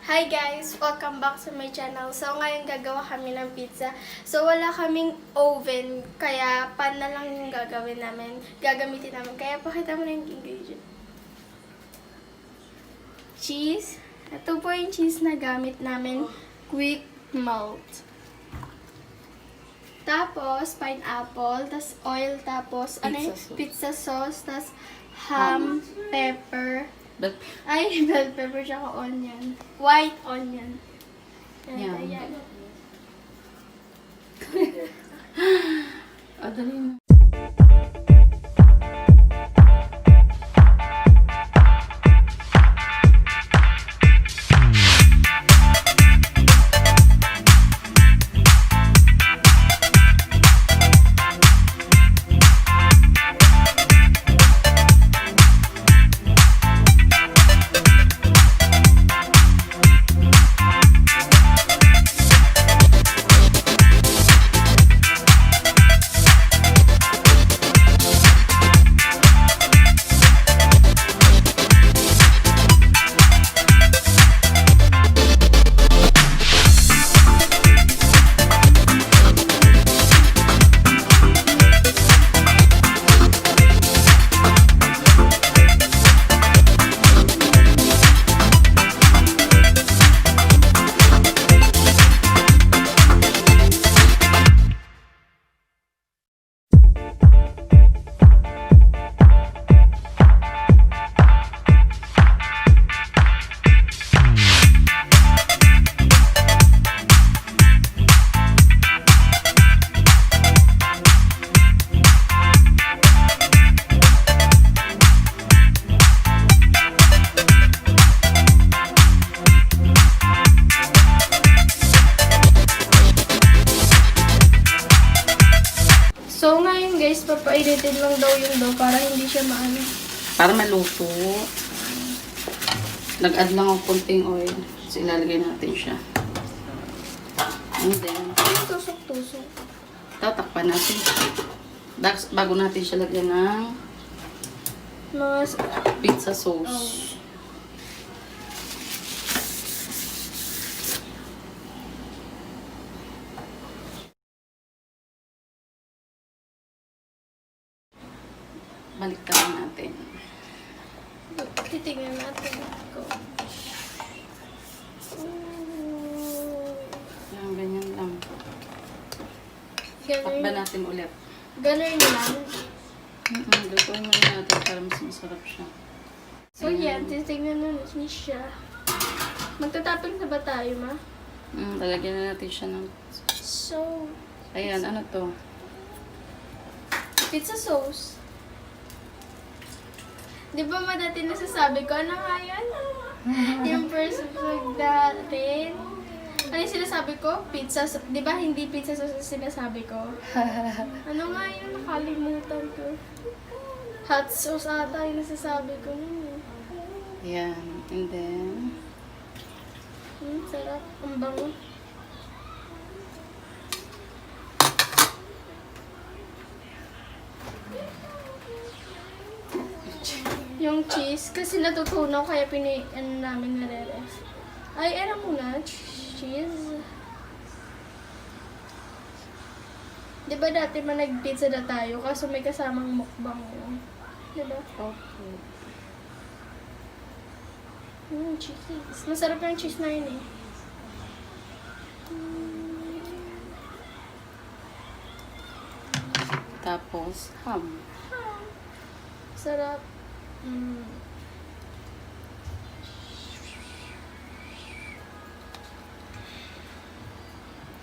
Hi guys! Welcome back sa my channel. So ngayon gagawa kami ng pizza. So wala kaming oven, kaya pan na lang yung gagamitin namin. Kaya pakita mo na yung ingredient. Cheese. Ito po yung cheese na gamit namin. Quick melt. Tapos pineapple, tas oil, tapos pizza sauce, tas ham, pepper. Bell pepper tsaka onion. White onion. Ayan. Dali mo. So ngayon guys, papainitin lang daw yung dough para hindi siya maano. Para maluto. Nag-add lang ako konting oil. So ilalagay natin siya. And then, Tusok-tusok. tatakpan natin. Bago natin siya lagyan ng Mga pizza sauce. Baliktarin natin. titignan natin. Yan, ganyan lang. Ganun. Takpan natin ulit. Ganun lang. Lutuin mo na natin para mas masarap siya. So yan, titignan natin siya. Magtatapping na ba tayo, ma? Lalagyan na natin siya ng... So, Ayan, ano to? pizza sauce. Di ba madati nasasabi ko? Ano nga yun? Yung first vlog natin. Ano yung sinasabi ko? Pizza sauce. Di ba hindi pizza sauce yung sinasabi ko? Ano nga yun? Nakalimutan ko. Hot sauce ata yung nasasabi ko. Ayan, and then... Sarap. Ang bango. Yung cheese, kasi natutunaw kaya namin nare-ref. Ay, era muna, cheese. Di ba dati nag-pizza na tayo, kaso may kasamang mukbang yun. Di ba? Okay. Cheese. Masarap yung cheese na yun eh. Tapos, ham. Sarap.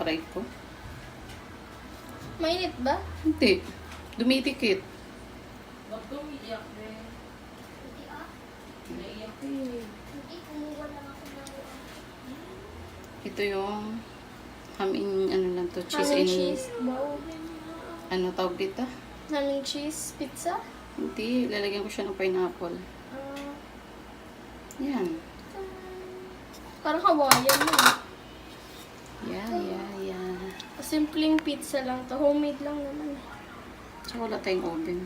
Try ko. Mainit ba? Hindi. Dumidikit. Ito yung ham in, ano lang to, cheese Honey in, cheese. Wow. ano tawag dito? Honey cheese pizza? Hindi, lalagyan ko siya ng pineapple. Yan. Parang Hawaiian mo. Yeah. Simpleng pizza lang to. Homemade lang naman. Tsaka wala tayong oven.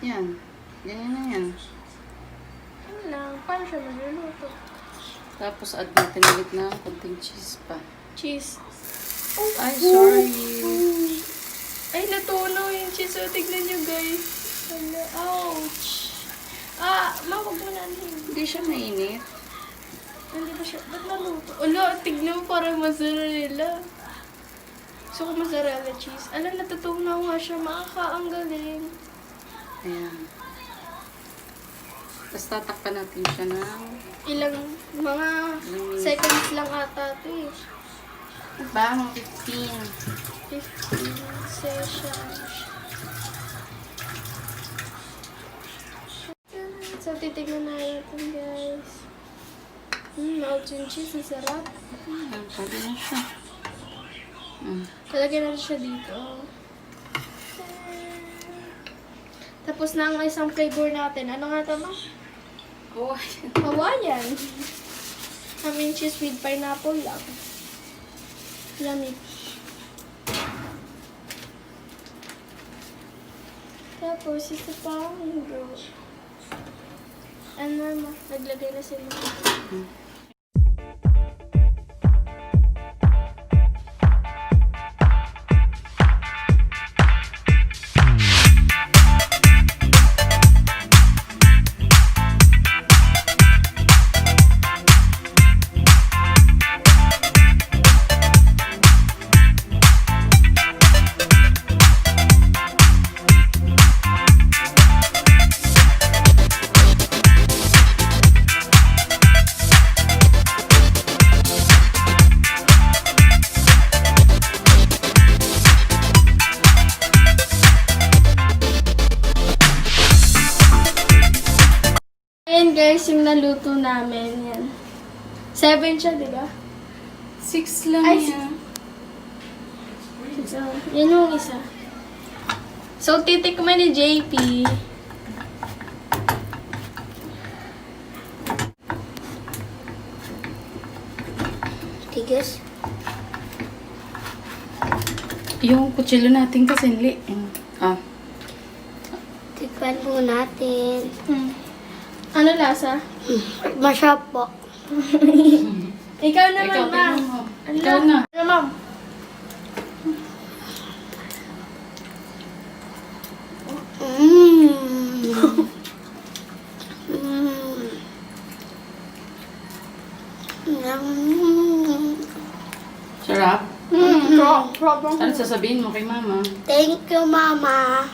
Yan. Ganyan na yan. Ano lang, paano siya magluluto? Tapos add natin ulit na konting cheese pa. Cheese. Ay, sorry. Ay, natunaw yung cheese. O, tignan nyo, guys. Ano, ouch. Mawag mo na. Hindi siya mainit. Hindi ba siya? Ba't naluto? Ala, tignan mo parang mozzarella. Gusto ko mozzarella cheese. Alam, natutunaw nga siya. Ang galing. Ayan. Tapos tatakpan natin siya ng Ilang, mga seconds lang ata ito eh. ba, mga 15. 15 sessions. So, titignan na natin, guys. Melt yung cheese. Ang sarap. Ayan, pwede na siya. Talagyan natin siya dito. Tapos na ang isang flavor natin. Ano nga ito, ma? Oh, Hawaiian. Having cheese with pineapple lang. Yummy. Tapos, isa pa ang bro. Ano, ma? Naglagay na sila. Ayan guys, yung naluto namin. Yan. 7 siya, di ba? 6 lang Ay, yan. So, yan yung isa. So, titikman ni JP. Tigas. Yung kutsilo natin kasi li. Tikpan po natin. Ano lasa? Masarap po. Ikaw naman, ma'am. Ikaw na. Ano, ma'am? Sarap. Problem. Ano sasabihin mo kay mama? Thank you, Mama.